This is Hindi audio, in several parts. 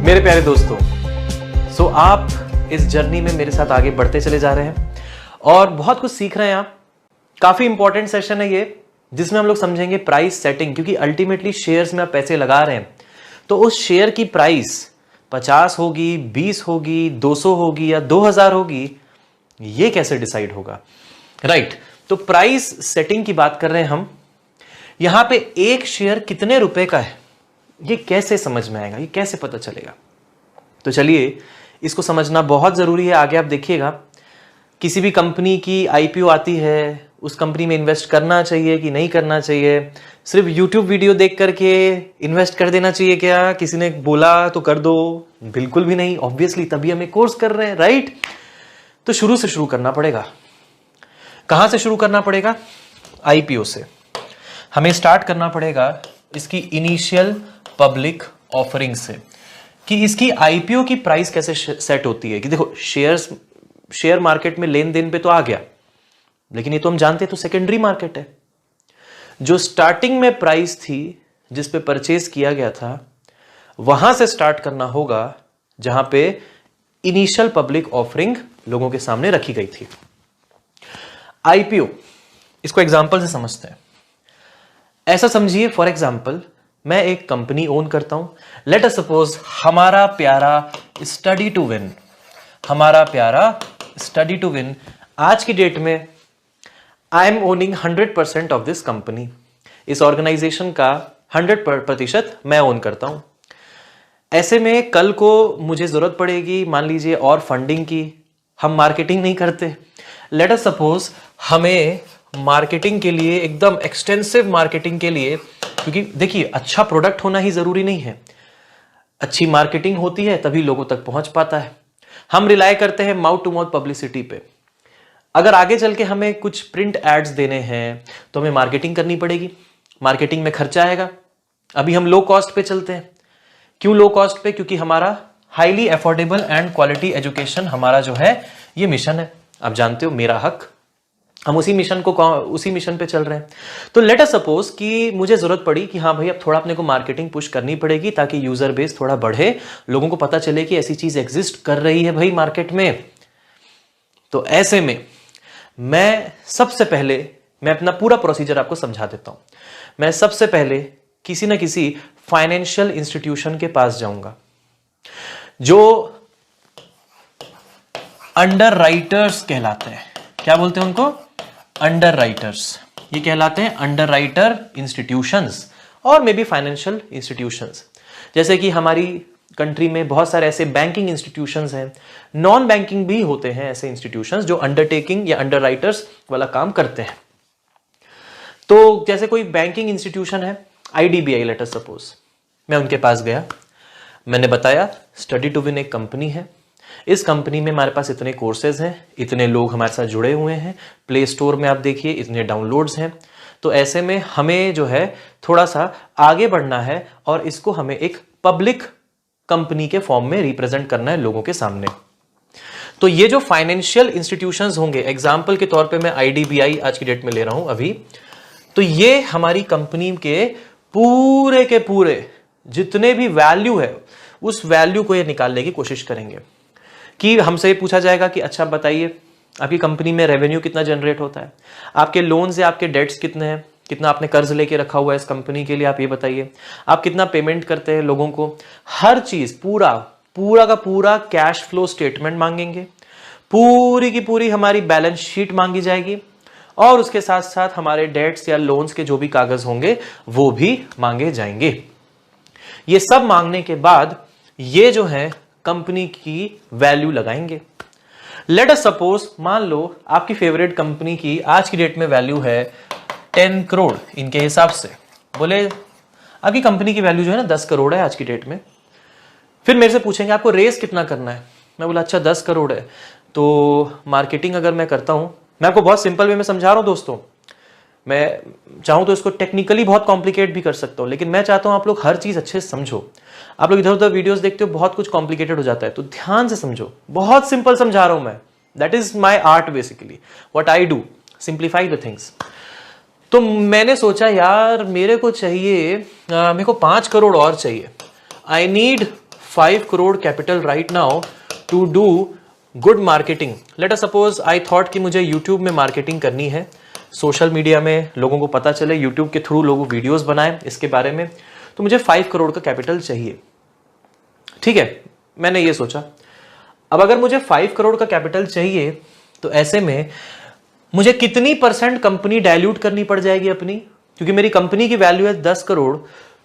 मेरे प्यारे दोस्तों, सो आप इस जर्नी में मेरे साथ आगे बढ़ते चले जा रहे हैं और बहुत कुछ सीख रहे हैं आप। काफी इंपॉर्टेंट सेशन है ये, जिसमें हम लोग समझेंगे प्राइस सेटिंग, क्योंकि अल्टीमेटली शेयर्स में आप पैसे लगा रहे हैं तो उस शेयर की प्राइस 50 होगी, 20 होगी, 200 होगी या 2000 होगी, ये कैसे डिसाइड होगा, राइट? तो प्राइस सेटिंग की बात कर रहे हैं हम। यहां पे एक शेयर कितने रुपए का है, ये कैसे समझ में आएगा, ये कैसे पता चलेगा? तो चलिए, इसको समझना बहुत जरूरी है। आगे आप देखिएगा, किसी भी कंपनी की आईपीओ आती है, उस कंपनी में इन्वेस्ट करना चाहिए कि नहीं करना चाहिए? सिर्फ यूट्यूब वीडियो देख करके इन्वेस्ट कर देना चाहिए क्या? किसी ने बोला तो कर दो? बिल्कुल भी नहीं, ऑब्वियसली, तभी हम एक कोर्स कर रहे हैं, राइट? तो शुरू से शुरू करना पड़ेगा। कहां से शुरू करना पड़ेगा? आईपीओ से। हमें स्टार्ट करना पड़ेगा इसकी इनिशियल पब्लिक ऑफरिंग से, कि इसकी आईपीओ की प्राइस कैसे सेट होती है। कि देखो, शेयर मार्केट में लेन देन पे तो आ गया, लेकिन ये तो हम जानते हैं तो सेकेंडरी मार्केट है। जो स्टार्टिंग में प्राइस थी जिस पे परचेज किया गया था, वहां से स्टार्ट करना होगा जहां पे इनिशियल पब्लिक ऑफरिंग लोगों के सामने रखी गई थी। आईपीओ, इसको एग्जांपल से समझते हैं। ऐसा समझिए, फॉर एग्जांपल, मैं एक कंपनी ओन करता हूं। लेट अस सपोज हमारा प्यारा स्टडी टू विन, आज की डेट में I am owning 100% of this company. इस ऑर्गेनाइजेशन का 100% मैं ओन करता हूं। ऐसे में कल को मुझे जरूरत पड़ेगी, मान लीजिए, और फंडिंग की। हम मार्केटिंग नहीं करते। लेट अस सपोज हमें मार्केटिंग के लिए, एकदम एक्सटेंसिव मार्केटिंग के लिए, क्योंकि देखिए, अच्छा प्रोडक्ट होना ही जरूरी नहीं है, अच्छी मार्केटिंग होती है तभी लोगों तक पहुंच पाता है। हम रिलाय करते हैं माउथ टू माउथ पब्लिसिटी पे। अगर आगे चल के हमें कुछ प्रिंट एड्स देने हैं तो हमें मार्केटिंग करनी पड़ेगी, मार्केटिंग में खर्चा आएगा। अभी हम लो कॉस्ट पे चलते हैं। क्यों लो कॉस्ट पे? क्योंकि हमारा highly affordable and quality education हमारा जो है ये मिशन है। आप जानते हो, मेरा हक, हम उसी मिशन पे चल रहे हैं। तो लेट अस सपोज कि मुझे जरूरत पड़ी कि हाँ भाई, अब थोड़ा अपने को मार्केटिंग पुश करनी पड़ेगी ताकि यूजर बेस थोड़ा बढ़े, लोगों को पता चले कि ऐसी चीज एग्जिस्ट कर रही है भाई मार्केट में। तो ऐसे में मैं अपना पूरा प्रोसीजर आपको समझा देता हूं। मैं सबसे पहले किसी ना किसी फाइनेंशियल इंस्टीट्यूशन के पास जाऊंगा, जो अंडर राइटर्स कहलाते हैं। क्या बोलते हैं उनको? Under writers. ये कहलाते हैं अंडर राइटर इंस्टीट्यूशंस और मे बी फाइनेंशियल इंस्टीट्यूशंस। जैसे कि हमारी कंट्री में बहुत सारे ऐसे बैंकिंग इंस्टीट्यूशंस हैं, नॉन बैंकिंग भी होते हैं ऐसे इंस्टीट्यूशंस जो अंडरटेकिंग या अंडर राइटर्स वाला काम करते हैं। तो जैसे कोई बैंकिंग इंस्टीट्यूशन है, आईडीबीआई लेट अस सपोज, मैं उनके पास गया, मैंने बताया स्टडी टू विन एक कंपनी है, इस कंपनी में हमारे पास इतने कोर्सेज हैं, इतने लोग हमारे साथ जुड़े हुए हैं, प्ले स्टोर में आप देखिए इतने डाउनलोड्स हैं। तो ऐसे में हमें जो है थोड़ा सा आगे बढ़ना है और इसको हमें एक पब्लिक कंपनी के फॉर्म में रिप्रेजेंट करना है लोगों के सामने। तो ये जो फाइनेंशियल इंस्टीट्यूशंस होंगे, एग्जाम्पल के तौर पे मैं आईडीबीआई आज की डेट में ले रहा हूं अभी, तो ये हमारी कंपनी के पूरे जितने भी वैल्यू है, उस वैल्यू को ये निकालने की कोशिश करेंगे। कि हमसे पूछा जाएगा कि अच्छा बताइए, आपकी कंपनी में रेवेन्यू कितना जनरेट होता है, आपके लोन्स या आपके डेट्स कितने हैं, कितना आपने कर्ज लेके रखा हुआ है इस कंपनी के लिए, आप ये बताइए, आप कितना पेमेंट करते हैं लोगों को। हर चीज पूरा का पूरा कैश फ्लो स्टेटमेंट मांगेंगे, पूरी की पूरी हमारी बैलेंस शीट मांगी जाएगी, और उसके साथ साथ हमारे डेट्स या लोन्स के जो भी कागज होंगे वो भी मांगे जाएंगे। ये सब मांगने के बाद ये जो है कंपनी की वैल्यू लगाएंगे। लेट अस सपोज, मान लो आपकी फेवरेट कंपनी की आज की डेट में वैल्यू है 10 करोड़ इनके हिसाब से। बोले आपकी कंपनी की वैल्यू जो है ना 10 करोड़ है आज की डेट में। फिर मेरे से पूछेंगे आपको रेस कितना करना है। मैं बोला अच्छा 10 करोड़ है, तो मार्केटिंग अगर मैं करता हूं, मैं आपको बहुत सिंपल वे में समझा रहा हूं दोस्तों, मैं चाहूं तो इसको टेक्निकली बहुत कॉम्प्लिकेट भी कर सकता हूं, लेकिन मैं चाहता हूं आप लोग हर चीज अच्छे से समझो। आप लोग इधर उधर वीडियोस देखते हो, बहुत कुछ कॉम्प्लिकेटेड हो जाता है, तो ध्यान से समझो, बहुत सिंपल समझा रहा हूं मैं। That is my art basically, what I do, simplify the things. तो मैंने सोचा यार मेरे को चाहिए, मेरे को 5 करोड़ और चाहिए। I need 5 crore capital right now to do good marketing. Let us suppose I thought कि मुझे YouTube में मार्केटिंग करनी है, सोशल मीडिया में लोगों को पता चले, YouTube के थ्रू लोग वीडियोस बनाएं इसके बारे में, तो मुझे 5 करोड़ का कैपिटल चाहिए। ठीक है, मैंने ये सोचा। अब अगर मुझे 5 करोड़ का कैपिटल चाहिए तो ऐसे में मुझे कितनी % कंपनी डाइल्यूट करनी पड़ जाएगी अपनी, क्योंकि मेरी कंपनी की वैल्यू है 10 करोड़,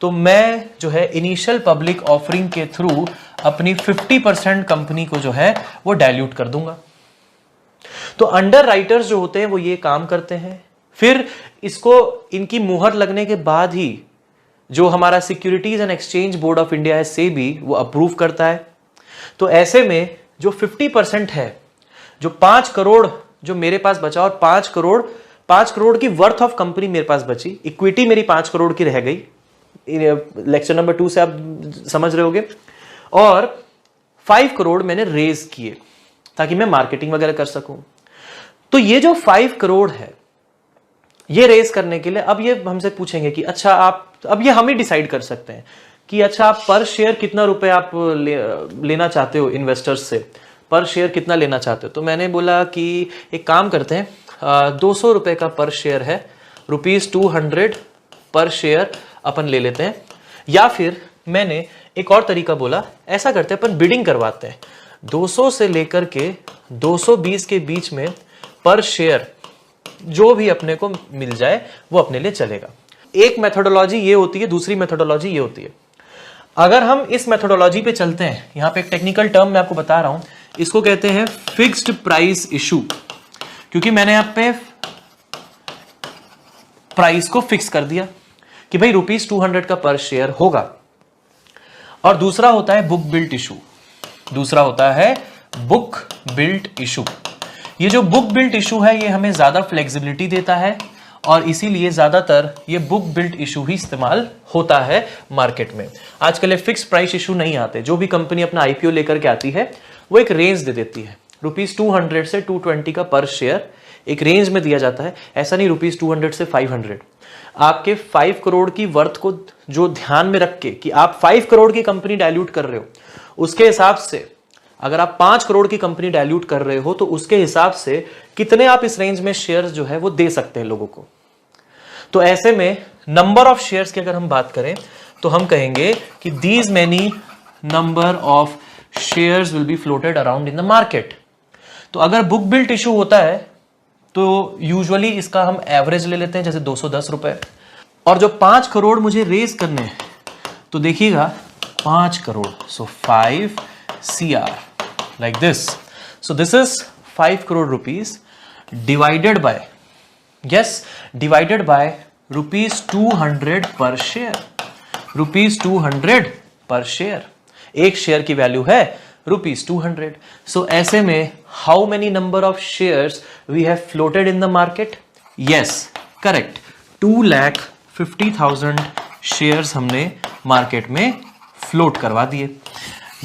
तो मैं जो है इनिशियल पब्लिक ऑफरिंग के थ्रू अपनी 50% कंपनी को जो है वो डाइल्यूट कर दूंगा। तो अंडर राइटर्स जो होते हैं वो ये काम करते हैं, फिर इसको इनकी मुहर लगने के बाद ही जो हमारा securities and exchange board of India है सेबी, वो अप्रूव करता है। तो ऐसे में जो 50% है, जो 5 करोड़ जो मेरे पास बचा, और 5 करोड़ की वर्थ ऑफ कंपनी मेरे पास बची, इक्विटी मेरी 5 करोड़ की रह गई, लेक्चर नंबर 2 से आप समझ रहे होगे, और 5 करोड़ मैंने रेज किए ताकि मैं मार्केटिंग वगैरह कर सकूं। तो ये जो 5 करोड़ है ये रेज करने के लिए अब ये हमसे पूछेंगे कि अच्छा आप, अब ये हम ही डिसाइड कर सकते हैं कि अच्छा आप पर शेयर कितना रुपए आप लेना चाहते हो इन्वेस्टर्स से, पर शेयर कितना लेना चाहते हो। तो मैंने बोला कि एक काम करते हैं, 200 रुपए का पर शेयर है, ₹200 पर शेयर अपन ले लेते हैं। या फिर मैंने एक और तरीका बोला, ऐसा करते हैं अपन बिडिंग करवाते हैं, 200 से लेकर के 220 के बीच में पर शेयर जो भी अपने को मिल जाए वो अपने लिए चलेगा। एक मेथोडोलॉजी ये होती है, दूसरी मेथोडोलॉजी ये होती है। अगर हम इस मेथोडोलॉजी पे चलते हैं, यहां पे एक टेक्निकल टर्म मैं आपको बता रहा हूं, इसको कहते हैं फिक्स्ड प्राइस इशू, क्योंकि मैंने यहां पे प्राइस को फिक्स कर दिया कि भाई ₹200 का पर शेयर होगा। और दूसरा होता है बुक बिल्ट इशू, दूसरा होता है बुक बिल्ट इशू। ये जो बुक बिल्ट इशू है ये हमें ज्यादा फ्लेक्सिबिलिटी देता है, और इसीलिए ज्यादातर ये बुक बिल्ट इशू ही इस्तेमाल होता है मार्केट में। आजकल ये फिक्स प्राइस इशू नहीं आते, जो भी कंपनी अपना आईपीओ लेकर के आती है वो एक रेंज दे देती है, ₹200 से 220 का पर शेयर एक रेंज में दिया जाता है। ऐसा नहीं ₹200 से 500। आपके 5 करोड़ की वर्थ को जो ध्यान में रख के कि आप 5 करोड़ की कंपनी डाइल्यूट कर रहे हो, उसके हिसाब से अगर आप 5 करोड़ की कंपनी डाइल्यूट कर रहे हो तो उसके हिसाब से कितने आप इस रेंज में शेयर्स जो है वो दे सकते हैं लोगों को। तो ऐसे में नंबर ऑफ शेयर्स की अगर हम बात करें तो हम कहेंगे कि these many number of shares will be floated around in the market. तो अगर बुक बिल्ट इशू होता है तो यूजुअली इसका हम एवरेज ले लेते हैं, जैसे 210 रुपए। और जो 5 करोड़ मुझे रेज करने हैं तो देखिएगा 5 करोड़, सो 5 CR like this. So this is 5 crore rupees divided by, yes, divided by ₹200 per share, ₹200 per share। एक शेयर की वैल्यू है ₹200। So ऐसे में how many number of shares we have floated in the market? Yes, correct, 2,50,000 shares हमने मार्केट में फ्लोट करवा दिए।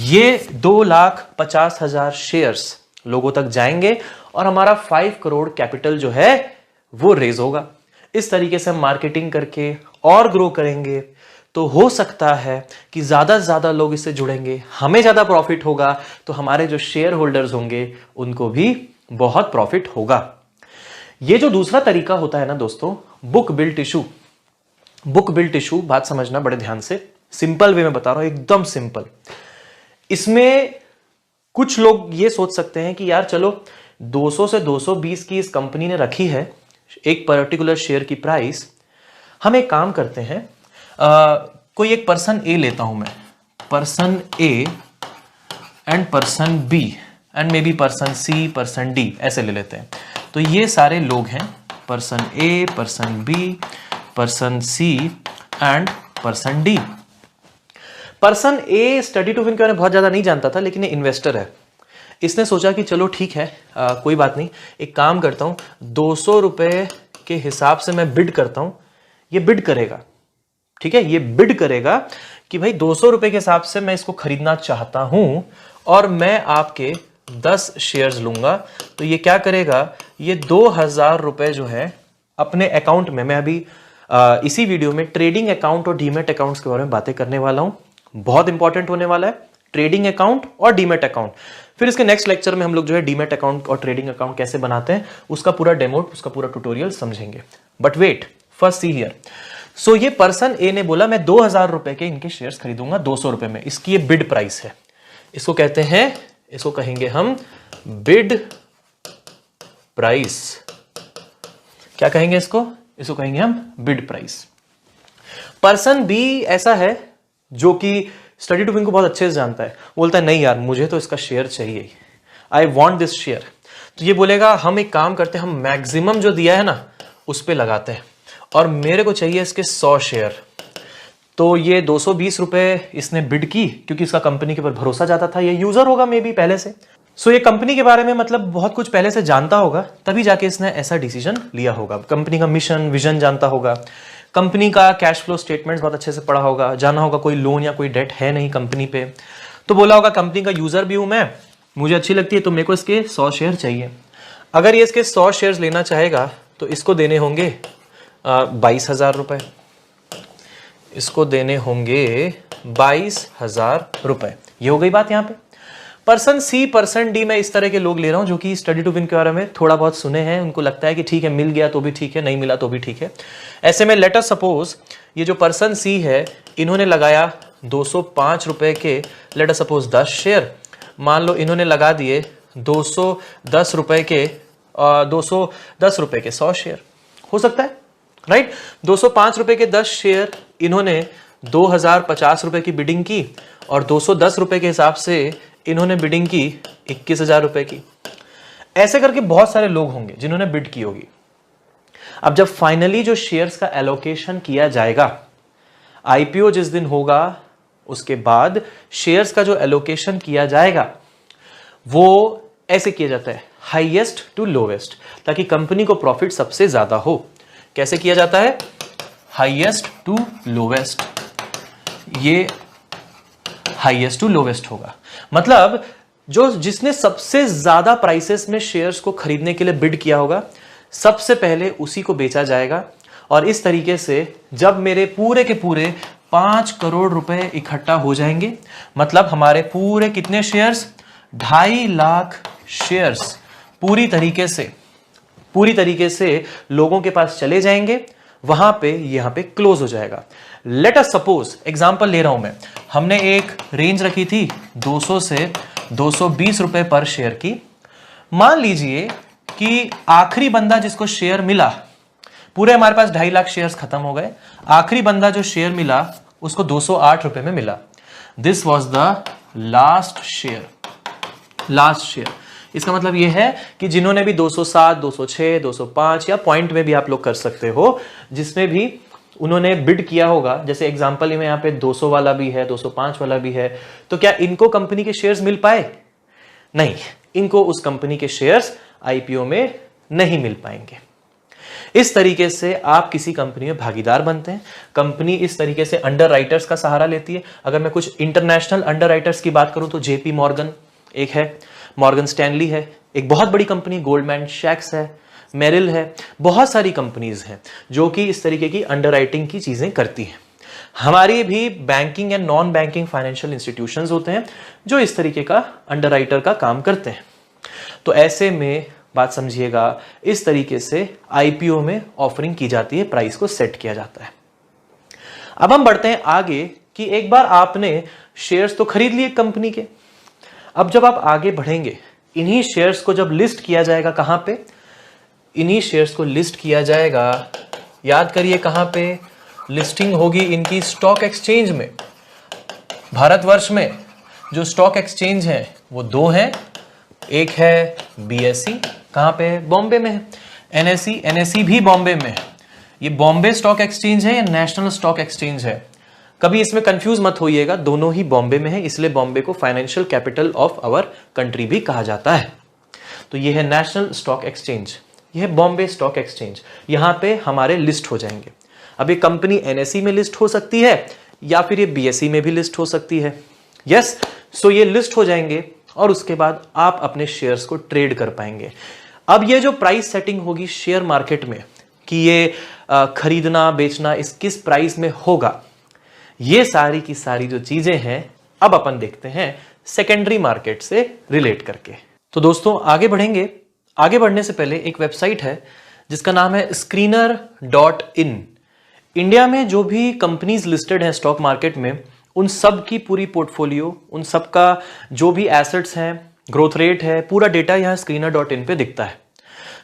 ये 2,50,000 शेयर्स लोगों तक जाएंगे और हमारा 5 करोड़ कैपिटल जो है वो रेज होगा। इस तरीके से हम मार्केटिंग करके और ग्रो करेंगे तो हो सकता है कि ज्यादा से ज्यादा लोग इससे जुड़ेंगे, हमें ज्यादा प्रॉफिट होगा, तो हमारे जो शेयर होल्डर्स होंगे उनको भी बहुत प्रॉफिट होगा। ये जो दूसरा तरीका होता है ना दोस्तों, book built issue. Book built issue, बात समझना बड़े ध्यान से, सिंपल वे में बता रहा हूं, एकदम सिंपल। इसमें कुछ लोग ये सोच सकते हैं कि यार चलो 200 से 220 की इस कंपनी ने रखी है एक पर्टिकुलर शेयर की प्राइस, हम एक काम करते हैं, कोई एक पर्सन ए लेता हूं मैं, person A and person B and maybe person C, person D, ऐसे ले लेते हैं। तो ये सारे लोग हैं, person A, person B, person C and person D. Person A study to win के बारे में बहुत ज्यादा नहीं जानता था, लेकिन ये इन्वेस्टर है। इसने सोचा कि चलो ठीक है, कोई बात नहीं, एक काम करता हूं, 200 रुपए के हिसाब से मैं बिड करता हूं। ये बिड करेगा, ठीक है, ये बिड करेगा कि भाई 200 रुपए के हिसाब से मैं इसको खरीदना चाहता हूं और मैं आपके 10 शेयर्स लूंगा। तो ये क्या करेगा, ये 2,000 रुपए जो है अपने अकाउंट में, मैं अभी इसी वीडियो में ट्रेडिंग अकाउंट और डीमेट अकाउंट्स के बारे में बातें करने वाला हूं, बहुत इंपॉर्टेंट होने वाला है। ट्रेडिंग अकाउंट और डीमेट अकाउंट। फिर इसके नेक्स्ट लेक्चर में हम लोग जो है डीमेट अकाउंट और ट्रेडिंग अकाउंट कैसे बनाते हैं उसका पूरा डेमो, उसका पूरा ट्यूटोरियल समझेंगे। But wait, first see here. So ये पर्सन ए ने बोला मैं 2000 रुपए के इनके शेयर्स खरीदूंगा 200 रुपए में, इसकी ये बिड प्राइस है। इसको कहते हैं, इसको कहेंगे हम बिड प्राइस। क्या कहेंगे इसको? इसको कहेंगे हम बिड प्राइस। पर्सन बी ऐसा है जो कि स्टडी टू विन को बहुत अच्छे से जानता है, बोलता है नहीं यार मुझे तो इसका शेयर चाहिए, आई वॉन्ट दिस शेयर। तो ये बोलेगा हम एक काम करते हैं, हम मैक्सिमम जो दिया है ना उस पे लगाते हैं और मेरे को चाहिए इसके 100 शेयर। तो ये 220 रुपए इसने बिड की क्योंकि इसका कंपनी के ऊपर भरोसा जाता था, ये यूजर होगा मे बी पहले से। सो ये कंपनी के बारे में मतलब बहुत कुछ पहले से जानता होगा, तभी जाके इसने ऐसा डिसीजन लिया होगा। कंपनी का मिशन विजन जानता होगा, कंपनी का कैश फ्लो स्टेटमेंट्स बहुत अच्छे से पढ़ा होगा, जाना होगा कोई लोन या कोई डेट है नहीं कंपनी पे, तो बोला होगा कंपनी का यूजर भी हूं मैं, मुझे अच्छी लगती है तो मेरे को इसके 100 शेयर चाहिए। अगर ये इसके 100 शेयर्स लेना चाहेगा तो इसको देने होंगे 22,000 रुपए, इसको देने होंगे 22,000 रुपए। ये हो गई बात। यहां पे पर्सन सी, पर्सन डी, मैं इस तरह के लोग ले रहा हूं जो कि स्टडी टू विन के बारे में थोड़ा बहुत सुने हैं, उनको लगता है कि ठीक है मिल गया तो भी ठीक है, नहीं मिला तो भी ठीक है। ऐसे में लेट अस सपोज ये जो पर्सन सी है इन्होंने लगाया 205 रुपए के लेट अस सपोज 10 शेयर, मान लो इन्होंने लगा दिए 210 रुपए के 210 रुपए के 100 शेयर, हो सकता है राइट। 205 रुपए के 10 शेयर इन्होंने 2050 रुपए की बिडिंग की और 210 रुपए के हिसाब से इन्होंने बिडिंग की 21,000 रुपए की। ऐसे करके बहुत सारे लोग होंगे जिन्होंने बिड की होगी। अब जब फाइनली जो शेयर्स का एलोकेशन किया जाएगा, आईपीओ जिस दिन होगा उसके बाद शेयर्स का जो एलोकेशन किया जाएगा वो ऐसे किया जाता है हाईएस्ट टू लोवेस्ट, ताकि कंपनी को प्रॉफिट सबसे ज्यादा हो। कैसे किया जाता है? Highest to lowest. ये हाईएस्ट टू लोवेस्ट होगा, मतलब जो जिसने सबसे ज्यादा प्राइसेस में शेयर्स को खरीदने के लिए बिड किया होगा सबसे पहले उसी को बेचा जाएगा। और इस तरीके से जब मेरे पूरे के पूरे 5 करोड़ रुपए इकट्ठा हो जाएंगे, मतलब हमारे पूरे कितने शेयर्स? 2.5 लाख शेयर्स पूरी तरीके से लोगों के पास चले जाएंगे, वहां पे यहां पे क्लोज हो जाएगा। लेट अस सपोज, एग्जांपल ले रहा हूं मैं, हमने एक रेंज रखी थी 200 से 220 रुपए पर शेयर की। मान लीजिए कि आखिरी बंदा जिसको शेयर मिला, पूरे हमारे पास 2.5 लाख शेयर्स खत्म हो गए, आखिरी बंदा जो शेयर मिला उसको 208 रुपए में मिला। This was the last share. इसका मतलब यह है कि जिन्होंने भी 207, 206, 205 या पॉइंट में भी आप लोग कर सकते हो, जिसमें भी उन्होंने बिड किया होगा, जैसे एग्जांपल में यहाँ पे 200 वाला भी है, 205 वाला भी है, तो क्या इनको कंपनी के शेयर्स मिल पाए? नहीं, इनको उस कंपनी के शेयर्स आईपीओ में नहीं मिल पाएंगे। इस तरीके से आप किसी कंपनी में भागीदार बनते हैं। कंपनी इस तरीके से अंडर राइटर्स का सहारा लेती है। अगर मैं कुछ इंटरनेशनल अंडर राइटर्स की बात करूं तो जेपी मॉर्गन एक है, मॉर्गन स्टैनली है, एक बहुत बड़ी कंपनी, गोल्डमैन सैक्स है, मेरिल है, बहुत सारी कंपनीज हैं जो कि इस तरीके की अंडरराइटिंग की चीजें करती हैं। हमारी भी banking and non banking financial institutions होते हैं जो इस तरीके का अंडरराइटर का काम करते हैं। तो ऐसे में बात समझिएगा, इस तरीके से आईपीओ में ऑफरिंग की जाती है, प्राइस को सेट किया जाता है। अब हम बढ़ते हैं आगे कि एक बार आपने शेयर्स तो खरीद लिए कंपनी के, अब जब आप आगे बढ़ेंगे, इन्हीं शेयर्स को जब लिस्ट किया जाएगा, कहां पे? इन्हीं शेयर्स को लिस्ट किया जाएगा, याद करिए कहां पे लिस्टिंग होगी? इनकी स्टॉक एक्सचेंज में। भारतवर्ष में जो स्टॉक एक्सचेंज है वो 2 हैं, एक है बीएसई, कहां पे? बॉम्बे में है। एनएसई भी बॉम्बे में है। ये बॉम्बे स्टॉक एक्सचेंज है या नेशनल स्टॉक एक्सचेंज है? कभी इसमें कंफ्यूज मत होइएगा, दोनों ही बॉम्बे में है, इसलिए बॉम्बे को financial capital of our country भी कहा जाता है। तो ये है नेशनल स्टॉक एक्सचेंज, ये है बॉम्बे स्टॉक एक्सचेंज। यहां पे हमारे लिस्ट हो जाएंगे। अब ये कंपनी एनएसई में लिस्ट हो सकती है या फिर ये बीएसई में भी लिस्ट हो सकती है। यस, सो ये लिस्ट हो जाएंगे और उसके बाद आप अपने शेयर्स को ट्रेड कर पाएंगे। अब ये जो प्राइस सेटिंग होगी शेयर मार्केट में कि ये खरीदना बेचना इस किस प्राइस में होगा, ये सारी की सारी जो चीजें हैं अब अपन देखते हैं सेकेंडरी मार्केट से रिलेट करके। तो दोस्तों आगे बढ़ेंगे। आगे बढ़ने से पहले एक वेबसाइट है जिसका नाम है screener.in। इंडिया में जो भी कंपनीज लिस्टेड हैं स्टॉक मार्केट में, उन सब की पूरी पोर्टफोलियो, उन सब का जो भी एसेट्स हैं, ग्रोथ रेट है, पूरा डेटा यहाँ screener.in पे दिखता है।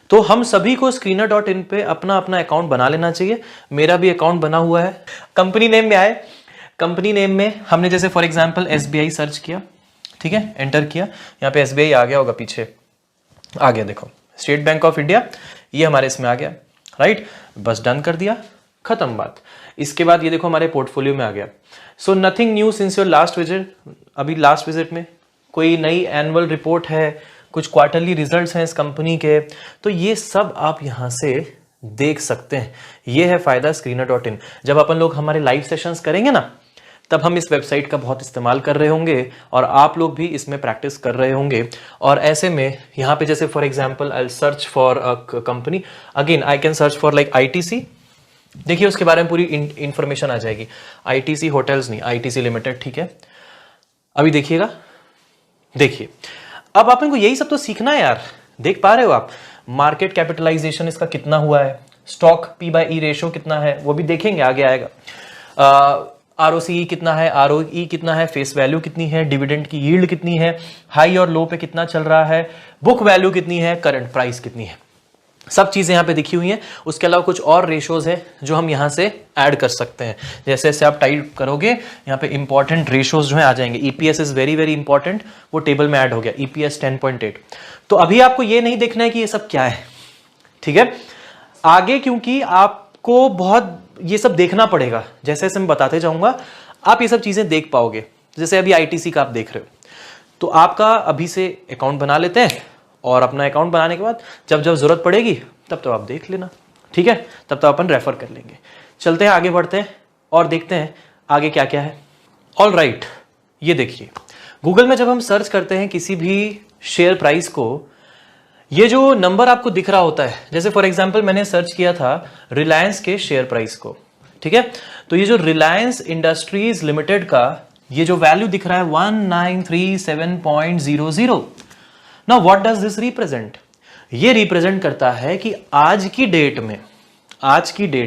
तो हम सभी को screener.in पे अपना अपना अकाउंट बना लेना चाहिए। मेरा भी अकाउंट बना हुआ है। कंपनी नेम में आए, कंपनी नेम में हमने जैसे फॉर एग्जांपल SBI सर्च किया, ठीक है, एंटर किया, यहाँ पे SBI आ गया होगा, पीछे आ गया, देखो स्टेट बैंक ऑफ इंडिया, ये हमारे इसमें आ गया, राइट। बस डन कर दिया, खत्म बात। इसके बाद ये देखो हमारे पोर्टफोलियो में आ गया। So nothing new since your last visit. अभी लास्ट विजिट में कोई नई एनुअल रिपोर्ट है, कुछ क्वार्टरली रिजल्ट्स हैं इस कंपनी के, तो ये सब आप यहां से देख सकते हैं। ये है फायदा screener.in। जब अपन लोग हमारे लाइव सेशंस करेंगे ना, तब हम इस वेबसाइट का बहुत इस्तेमाल कर रहे होंगे और आप लोग भी इसमें प्रैक्टिस कर रहे होंगे। और ऐसे में यहाँ पे जैसे for example I search for a company, again I can search for like ITC। देखिए उसके बारे में पूरी इंफॉर्मेशन आ जाएगी। ITC होटल्स नहीं, ITC लिमिटेड, ठीक है। अभी देखिएगा, देखिए अब अपन को यही सब तो सीखना है यार। देख पा रहे हो आप, मार्केट कैपिटलाइजेशन इसका कितना हुआ है, स्टॉक P/E रेशियो कितना है, वो भी देखेंगे, आगे आएगा। ROCE कितना है, ROE कितना है, फेस वैल्यू कितनी है, डिविडेंड की यील्ड कितनी है, हाई और लो पे कितना चल रहा है, बुक वैल्यू कितनी है, करंट प्राइस कितनी है, सब चीजें यहाँ पे दिखी हुई हैं। उसके अलावा कुछ और रेशियोज है जो हम यहाँ से ऐड कर सकते हैं। जैसे जैसे आप टाइप करोगे यहाँ पे इंपॉर्टेंट रेशियोज जो है आ जाएंगे। EPS is very very important, वो टेबल में ऐड हो गया, EPS 10.8। तो अभी आपको ये नहीं देखना है कि ये सब क्या है, ठीक है, आगे क्योंकि आपको बहुत ये सब देखना पड़ेगा। जैसे जैसे मैं बताते जाऊंगा आप ये सब चीजें देख पाओगे। जैसे अभी ITC का आप देख रहे हो, तो आपका अभी से अकाउंट बना लेते हैं और अपना अकाउंट बनाने के बाद जब जब जरूरत पड़ेगी तब तो आप देख लेना, ठीक है, तब तो अपन रेफर कर लेंगे। चलते हैं आगे बढ़ते हैं और देखते हैं आगे क्या क्या है। ऑल राइट, ये देखिए गूगल में जब हम सर्च करते हैं किसी भी शेयर प्राइस को, ये जो नंबर आपको दिख रहा होता है, जैसे फॉर एग्जांपल मैंने सर्च किया था रिलायंस के शेयर प्राइस को, ठीक है, तो ये जो रिलायंस इंडस्ट्रीज लिमिटेड का ये जो वैल्यू दिख रहा है 1937.00। Now what does this represent? ये रिप्रेजेंट करता है कि आज की डेट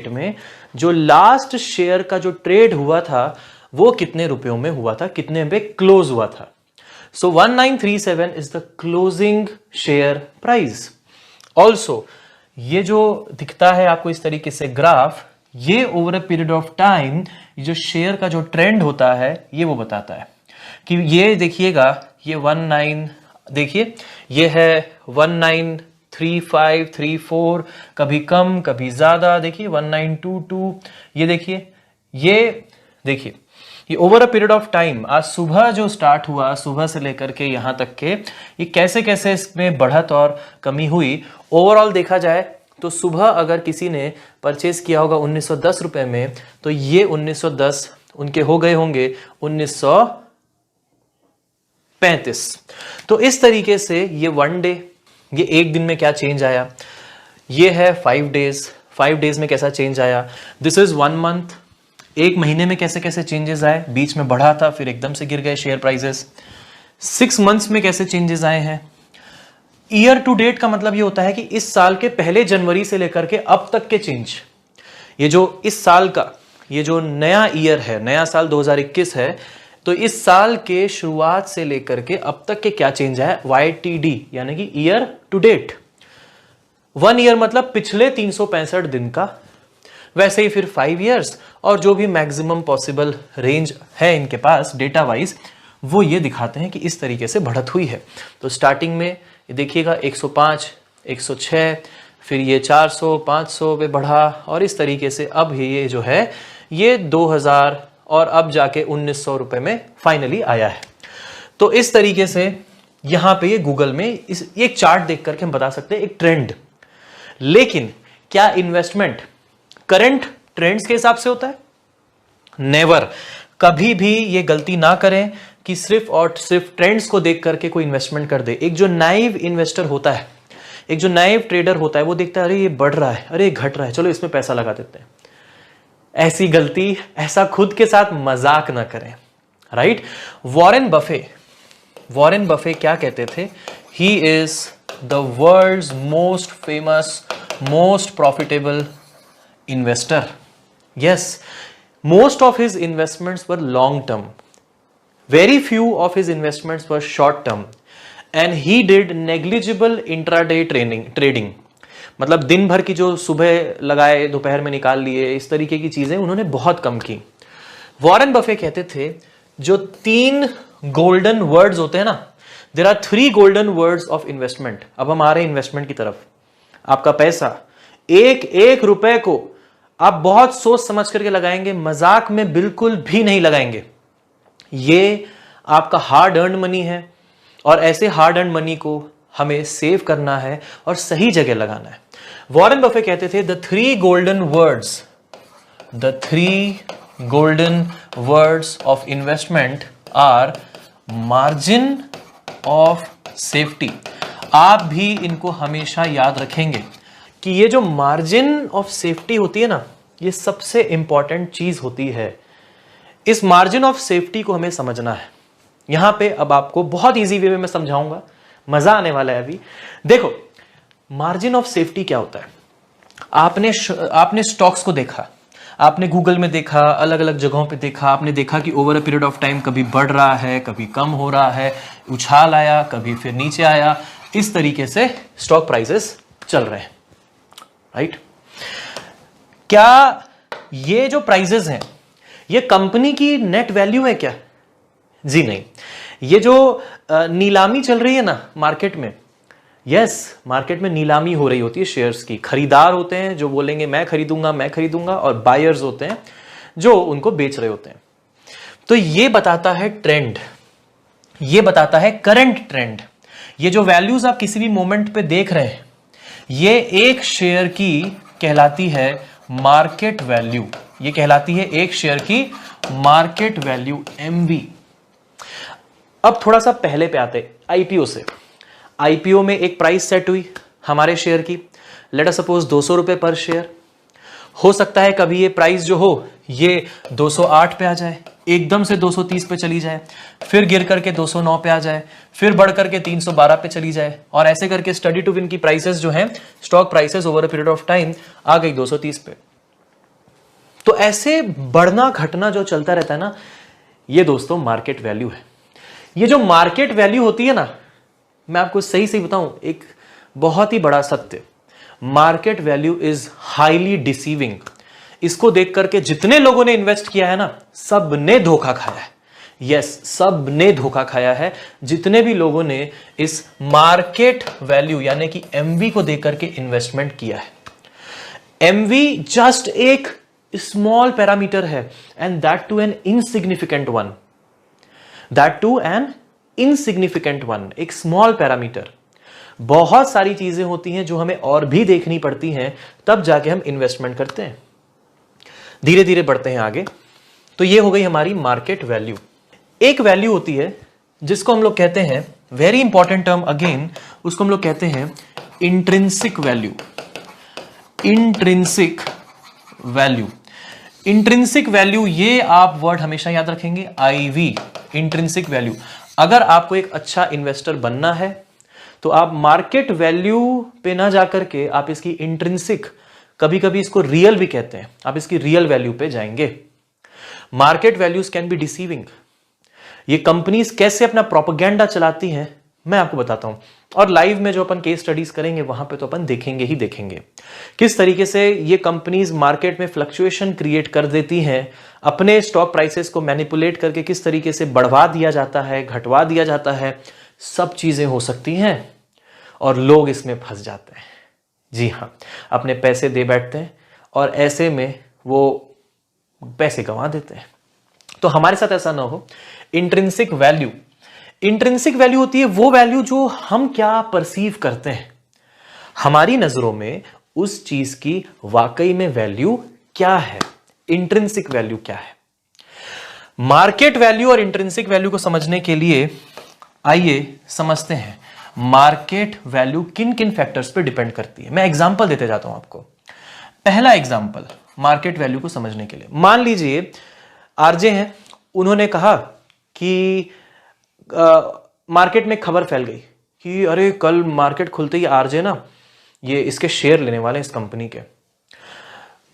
में जो लास्ट शेयर का जो ट्रेड हुआ था वो कितने रुपयों में हुआ था, कितने पे क्लोज हुआ था। So 1937 is the closing share price. Also, ये जो दिखता है आपको इस तरीके से ग्राफ, ये over a period of time जो शेयर का जो ट्रेंड होता है ये वो बताता है कि ये देखिएगा, ये 19, देखिए ये है 193534, कभी कम कभी ज्यादा, देखिए 1922, ये देखिए ये over a period of time, आज सुबह जो स्टार्ट हुआ, सुबह से लेकर के यहां तक के ये कैसे कैसे इसमें बढ़त और कमी हुई। ओवरऑल देखा जाए तो सुबह अगर किसी ने परचेज किया होगा 1910 रुपए में, तो ये 1910 उनके हो गए होंगे 1935। तो इस तरीके से ये वन डे, ये एक दिन में क्या चेंज आया, ये है 5 डेज, 5 डेज में कैसा चेंज आया, दिस इज 1 मंथ, एक महीने में कैसे कैसे चेंजेस आए, बीच में बढ़ा था फिर एकदम से गिर गए शेयर प्राइसेस, 6 मंथ्स में कैसे चेंजेस आए हैं। ईयर टू डेट का मतलब ये होता है कि इस साल के पहले जनवरी से लेकर के अब तक के चेंज। ये जो इस साल का ये जो नया ईयर है, नया साल 2021 है, तो इस साल के शुरुआत से लेकर के अब तक के क्या चेंज है, YTD यानी कि ईयर टू डेट। 1 ईयर मतलब पिछले 365 दिन का, वैसे ही फिर 5 इयर्स और जो भी मैक्सिमम पॉसिबल रेंज है इनके पास डेटा वाइज, वो ये दिखाते हैं कि इस तरीके से बढ़त हुई है। तो स्टार्टिंग में ये देखिएगा 105, 106, फिर ये 400, 500 पे बढ़ा और इस तरीके से अब ये जो है ये 2000 और अब जाके 1900 रुपए में फाइनली आया है। तो इस तरीके से यहां पे ये गूगल में एक चार्ट देख करके हम बता सकते हैं एक ट्रेंड। लेकिन क्या इन्वेस्टमेंट करंट ट्रेंड्स के हिसाब से होता है? नेवर। कभी भी ये गलती ना करें कि सिर्फ और सिर्फ ट्रेंड्स को देख करके कोई इन्वेस्टमेंट कर दे। एक जो नाइव इन्वेस्टर होता है, एक जो नाइव ट्रेडर होता है, वो देखता है अरे ये बढ़ रहा है, अरे ये घट रहा है, चलो इसमें पैसा लगा देते हैं। ऐसी गलती, ऐसा खुद के साथ मजाक ना करें। राइट। वॉरेन बफे क्या कहते थे? He is the world's most famous, most profitable investor. Yes, most of his investments were long term. Very few of his investments were short term. And he did negligible intraday trading. मतलब दिन भर की जो सुबह लगाए दोपहर में निकाल लिए, इस तरीके की चीजें उन्होंने बहुत कम की। वॉरेन बफे कहते थे जो 3 गोल्डन वर्ड्स होते हैं ना, there are 3 golden words of investment. अब हम आ रहे हैं इन्वेस्टमेंट की तरफ। आपका पैसा, एक एक रुपए को आप बहुत सोच समझ करके लगाएंगे, मजाक में बिल्कुल भी नहीं लगाएंगे। ये आपका हार्ड अर्न मनी है और ऐसे हार्ड अर्न मनी को हमें सेव करना है और सही जगह लगाना है। वॉरेन बफे कहते थे the 3 golden words of investment are margin of safety. आप भी इनको हमेशा याद रखेंगे कि ये जो मार्जिन ऑफ सेफ्टी होती है ना, ये सबसे इंपॉर्टेंट चीज होती है। इस मार्जिन ऑफ सेफ्टी को हमें समझना है। यहां पे अब आपको बहुत इजी वे में मैं समझाऊंगा, मजा आने वाला है। अभी देखो मार्जिन ऑफ सेफ्टी क्या होता है। आपने स्टॉक्स को देखा, आपने गूगल में देखा, अलग अलग जगहों पे देखा, आपने देखा कि over a period of time कभी बढ़ रहा है, कभी कम हो रहा है, उछाल आया, कभी फिर नीचे आया, इस तरीके से स्टॉक प्राइसेस चल रहे हैं, राइट। क्या ये जो प्राइसेस हैं ये कंपनी की नेट वैल्यू है क्या? जी नहीं। ये जो नीलामी चल रही है ना मार्केट में, यस, मार्केट में नीलामी हो रही होती है शेयर्स की। खरीदार होते हैं जो बोलेंगे मैं खरीदूंगा, और बायर्स होते हैं जो उनको बेच रहे होते हैं। तो ये बताता है ट्रेंड, ये बताता है करंट ट्रेंड। ये जो वैल्यूज आप किसी भी मोमेंट पे देख रहे हैं, ये एक शेयर की कहलाती है मार्केट वैल्यू। ये कहलाती है एक शेयर की मार्केट वैल्यू, MV। अब थोड़ा सा पहले पे आते, आईपीओ से। आईपीओ में एक प्राइस सेट हुई हमारे शेयर की, लेट अस सपोज 200 रुपए पर शेयर। हो सकता है कभी ये प्राइस जो हो ये 208 पे आ जाए, एकदम से 230 पे चली जाए, फिर गिर करके 209 पे आ जाए, फिर बढ़ करके 312 पे चली जाए, और ऐसे करके स्टडी टू विन की प्राइसेस जो हैं, stock prices over a period of time आ गई 230 पे। तो ऐसे बढ़ना घटना जो चलता रहता है ना, ये दोस्तों मार्केट वैल्यू है। ये जो मार्केट वैल्यू होती है ना, मैं आपको सही सही बताऊं एक बहुत ही बड़ा सत्य, market value is highly deceiving. इसको देख करके जितने लोगों ने इन्वेस्ट किया है ना, सब ने धोखा खाया है। यस, सब ने धोखा खाया है। जितने भी लोगों ने इस मार्केट वैल्यू यानी कि MV को देख करके इन्वेस्टमेंट किया है। MV जस्ट एक स्मॉल पैरामीटर है, and that too an insignificant one, एक स्मॉल पैरामीटर। बहुत सारी चीजें होती हैं जो हमें और भी देखनी पड़ती हैं, तब जाके हम इन्वेस्टमेंट करते हैं। धीरे धीरे बढ़ते हैं आगे। तो ये हो गई हमारी मार्केट वैल्यू। एक वैल्यू होती है जिसको हम लोग कहते हैं, वेरी इंपॉर्टेंट टर्म अगेन, उसको हम लोग कहते हैं intrinsic value. Intrinsic value, intrinsic value, ये आप वर्ड हमेशा याद रखेंगे, IV, इंट्रिंसिक वैल्यू। अगर आपको एक अच्छा इन्वेस्टर बनना है तो आप मार्केट वैल्यू पे ना जाकर के आप इसकी इंट्रिंसिक, कभी कभी इसको रियल भी कहते हैं, आप इसकी रियल वैल्यू पे जाएंगे। Market values can be deceiving. ये कंपनीज कैसे अपना प्रोपेगेंडा चलाती हैं मैं आपको बताता हूं, और लाइव में जो अपन केस स्टडीज करेंगे वहां पे तो अपन देखेंगे ही देखेंगे किस तरीके से ये कंपनीज मार्केट में फ्लक्चुएशन क्रिएट कर देती हैं, अपने स्टॉक प्राइसेस को मैनिपुलेट करके किस तरीके से बढ़वा दिया जाता है, घटवा दिया जाता है। सब चीजें हो सकती हैं और लोग इसमें फंस जाते हैं। जी हाँ, अपने पैसे दे बैठते हैं और ऐसे में वो पैसे गंवा देते हैं। तो हमारे साथ ऐसा ना हो। इंट्रिंसिक वैल्यू, इंट्रिंसिक वैल्यू होती है वो वैल्यू जो हम क्या परसीव करते हैं, हमारी नजरों में उस चीज की वाकई में वैल्यू क्या है, इंट्रिंसिक वैल्यू क्या है। मार्केट वैल्यू और इंट्रिंसिक वैल्यू को समझने के लिए आइए समझते हैं मार्केट वैल्यू किन किन फैक्टर्स पे डिपेंड करती है। मैं एग्जांपल देते जाता हूं आपको। पहला एग्जांपल मार्केट वैल्यू को समझने के लिए, मान लीजिए आरजे हैं, उन्होंने कहा कि मार्केट में खबर फैल गई कि अरे कल मार्केट खुलते ही आरजे ना ये इसके शेयर लेने वाले हैं इस कंपनी के।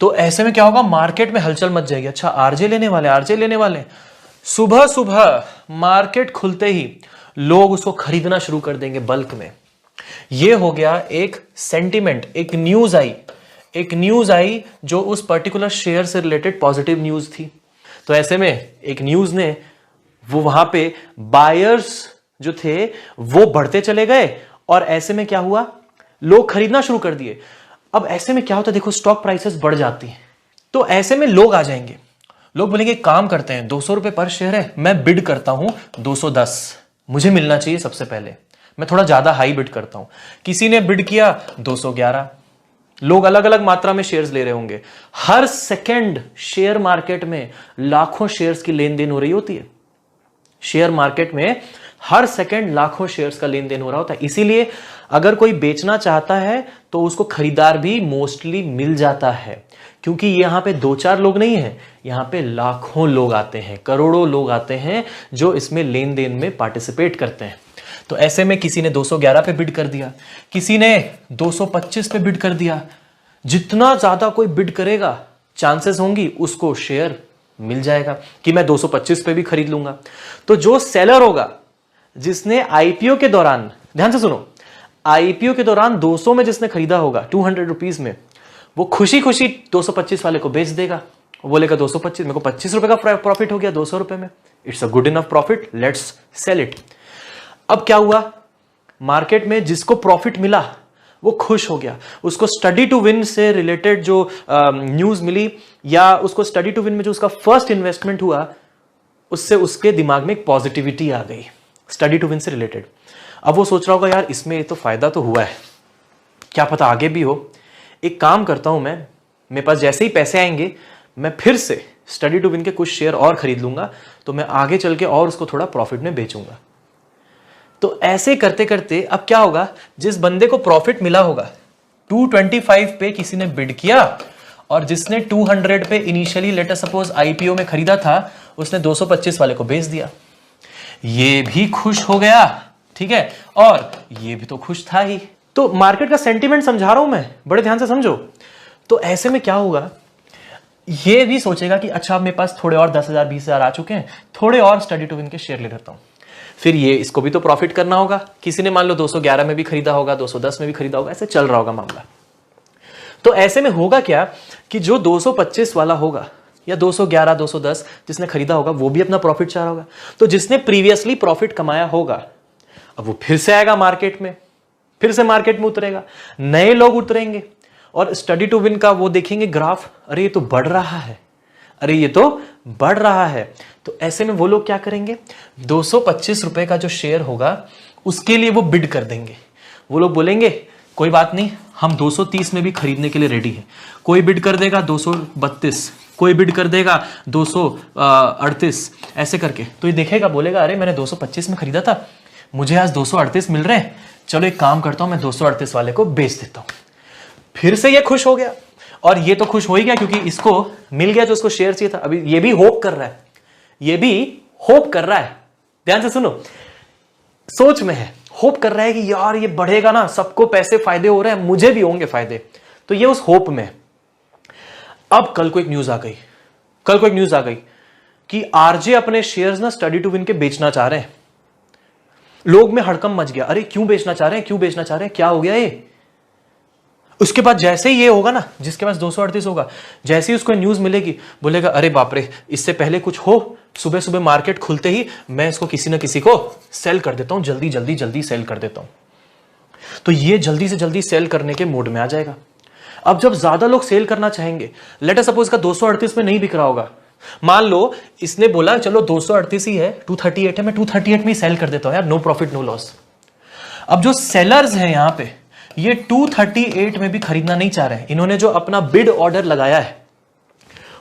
तो ऐसे में क्या होगा, मार्केट में हलचल मच जाएगी। अच्छा आरजे लेने वाले, आरजे लेने वाले। सुबह सुबह मार्केट खुलते ही लोग उसको खरीदना शुरू कर देंगे बल्क में। ये हो गया एक सेंटिमेंट, एक न्यूज आई जो उस पर्टिकुलर शेयर से रिलेटेड पॉजिटिव न्यूज थी। तो ऐसे में एक न्यूज ने वो वहां पे बायर्स जो थे वो बढ़ते चले गए और ऐसे में क्या हुआ, लोग खरीदना शुरू कर दिए। अब ऐसे में क्या होता है, देखो स्टॉक प्राइसेस बढ़ जाती हैं, तो ऐसे में लोग आ जाएंगे, लोग बोलेंगे काम करते हैं 200 रुपए पर शेयर है, मैं बिड करता हूं 210, मुझे मिलना चाहिए सबसे पहले, मैं थोड़ा ज्यादा हाई बिड करता हूं। किसी ने बिड किया 211, लोग अलग अलग मात्रा में शेयर्स ले रहे होंगे। हर सेकंड शेयर मार्केट में लाखों शेयर्स की लेन देन हो रही होती है। शेयर मार्केट में हर सेकंड लाखों शेयर्स का लेन देन हो रहा होता है। इसीलिए अगर कोई बेचना चाहता है तो उसको खरीदार भी मोस्टली मिल जाता है, क्योंकि यहां पे 2-4 लोग नहीं है, यहां पे लाखों लोग आते हैं, करोड़ों लोग आते हैं जो इसमें लेन देन में पार्टिसिपेट करते हैं। तो ऐसे में किसी ने 211 पे बिड कर दिया, किसी ने 225 पे बिड कर दिया। जितना ज्यादा कोई बिड करेगा चांसेस होंगी उसको शेयर मिल जाएगा कि मैं 225 पे भी खरीद लूंगा। तो जो सेलर होगा जिसने आईपीओ के दौरान, ध्यान से सुनो, आईपीओ के दौरान 200 में जिसने खरीदा होगा 200 रुपीज में, वो खुशी खुशी 225 वाले को बेच देगा। वो बोलेगा 225, मेरे को 25 रुपए का प्रॉफिट हो गया 200 रुपए में, it's a good enough profit, let's sell it. अब क्या हुआ, मार्केट में जिसको प्रॉफिट मिला वो खुश हो गया, उसको स्टडी टू विन से रिलेटेड जो न्यूज मिली या उसको स्टडी टू विन में जो उसका फर्स्ट इन्वेस्टमेंट हुआ उससे उसके दिमाग में एक पॉजिटिविटी आ गई स्टडी टू विन से रिलेटेड। अब वो सोच रहा होगा यार इसमें तो फायदा तो हुआ है, क्या पता आगे भी हो, एक काम करता हूं मैं, मेरे पास जैसे ही पैसे आएंगे मैं फिर से स्टडी टू विन के कुछ शेयर और खरीद लूंगा, तो मैं आगे चल के और उसको थोड़ा प्रॉफिट में बेचूंगा। तो ऐसे करते करते अब क्या होगा, जिस बंदे को प्रॉफिट मिला होगा 225 पे किसी ने बिड किया और जिसने 200 पे initially let us suppose IPO में खरीदा था उसने 225 वाले को बेच दिया। ये भी खुश हो गया, ठीक है, और ये भी तो खुश था ही। तो मार्केट का सेंटीमेंट समझा रहा हूं मैं, बड़े ध्यान से समझो। तो ऐसे में क्या होगा, ये भी सोचेगा कि अच्छा मेरे पास थोड़े और 10,000 20,000 आ चुके हैं, थोड़े और स्टडी टू विन के शेयर ले लेता हूं। फिर ये इसको भी तो प्रॉफिट करना होगा, किसी ने मान लो 211 में भी खरीदा होगा, 210 में भी खरीदा होगा, ऐसे चल रहा होगा मामला। तो ऐसे में होगा क्या कि जो 225 वाला होगा या 211 210 जिसने खरीदा होगा वो भी अपना प्रॉफिट चाह रहा होगा। तो जिसने प्रीवियसली प्रॉफिट कमाया होगा अब वो फिर से आएगा मार्केट में, फिर से मार्केट में उतरेगा, नए लोग उतरेंगे और स्टडी टू विन का वो देखेंगे ग्राफ, अरे ये तो बढ़ रहा है, अरे ये तो बढ़ रहा है। तो ऐसे में वो लोग क्या करेंगे, 225 रुपए का जो शेयर होगा उसके लिए वो बिड कर देंगे। वो लोग बोलेंगे कोई बात नहीं, हम 230 में भी खरीदने के लिए रेडी है। कोई बिड कर देगा 232, कोई बिड कर देगा 238, ऐसे करके। तो ये देखेगा, बोलेगा अरे मैंने 225 में खरीदा था, मुझे आज 238 मिल रहे हैं, चलो एक काम करता हूं मैं 238 वाले को बेच देता हूं। फिर से ये खुश हो गया और ये तो खुश हो ही गया क्योंकि इसको मिल गया तो उसको शेयर चाहिए था। अभी ये भी होप कर रहा है, ये भी होप कर रहा है, ध्यान से सुनो, सोच में है, होप कर रहा है कि यार ये बढ़ेगा ना, सबको पैसे फायदे हो रहे हैं, मुझे भी होंगे फायदे। तो ये उस होप में। अब कल को एक न्यूज आ गई, कि आरजे अपने शेयर्स ना स्टडी टू विन के बेचना चाह रहे हैं। लोग में हड़कंप मच गया, अरे क्यों बेचना चाह रहे हैं, क्या हो गया ये। उसके बाद जैसे ही ये होगा ना, जिसके पास 238 होगा, जैसे ही उसको न्यूज मिलेगी बोलेगा अरे बाप रे, इससे पहले कुछ हो, सुबह सुबह मार्केट खुलते ही मैं इसको किसी ना किसी को सेल कर देता हूं, जल्दी सेल कर देता हूं। तो ये जल्दी से जल्दी सेल करने के मोड में आ जाएगा। अब जब ज्यादा लोग सेल करना चाहेंगे, लेट अस सपोज का 238 में नहीं बिक रहा होगा, मान लो इसने बोला चलो 238 ही है, 238 है, मैं 238 में ही सेल कर देता हूं यार, नो प्रॉफिट नो लॉस। अब जो सेलर्स हैं यहां पे, ये 238 में भी खरीदना नहीं चाह रहे हैं। इन्होंने जो अपना बिड ऑर्डर लगाया है,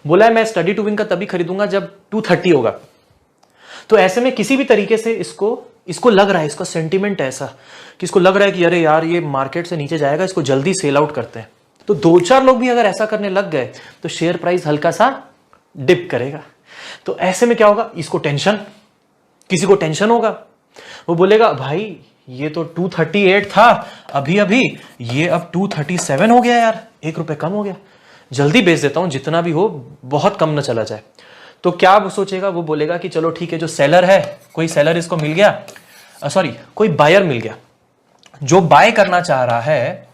बोला है मैं स्टडी टू विन का तभी खरीदूंगा जब 230 होगा। तो ऐसे में किसी भी तरीके से इसको लग रहा है, इसका सेंटीमेंट ऐसा कि इसको लग रहा है कि अरे यार ये मार्केट से नीचे जाएगा, इसको जल्दी सेल आउट करते हैं। तो 2-4 लोग भी अगर ऐसा करने लग गए तो शेयर प्राइस हल्का सा डिप करेगा। तो ऐसे में क्या होगा, इसको टेंशन, किसी को टेंशन होगा, वो बोलेगा भाई ये तो 238 था अभी अभी, ये अब 237 हो गया यार, ₹1 कम हो गया, जल्दी बेच देता हूं, जितना भी हो बहुत कम ना चला जाए। तो क्या वो सोचेगा, वो बोलेगा कि चलो ठीक है, जो सेलर है, कोई सेलर इसको मिल गया, सॉरी कोई बायर मिल गया जो बाय करना चाह रहा है,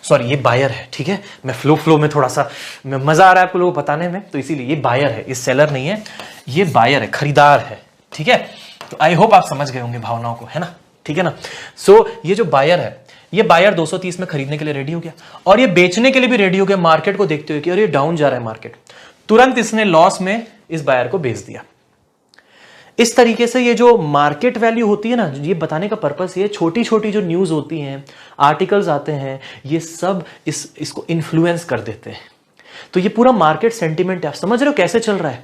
सॉरी ये बायर है, ठीक है, मैं फ्लो में थोड़ा सा मजा आ रहा है आपको लोगों को बताने में, तो इसीलिए ये बायर है, ये सेलर नहीं है, ये बायर है, खरीदार है, ठीक है। तो आई होप आप समझ गए होंगे भावनाओं को, है ना, ठीक है ना। सो ये जो बायर है, ये बायर 230 में खरीदने के लिए रेडी हो गया और ये बेचने के लिए भी रेडी हो गया मार्केट को देखते हुए कि अरे ये डाउन जा रहा है मार्केट, तुरंत इसने लॉस में इस बायर को बेच दिया। इस तरीके से ये जो मार्केट वैल्यू होती है ना, ये बताने का पर्पस ये, छोटी छोटी जो न्यूज होती हैं, आर्टिकल्स आते हैं, ये सब इसको इन्फ्लुएंस कर देते हैं। तो ये पूरा मार्केट सेंटिमेंट है, आप समझ रहे हो कैसे चल रहा है।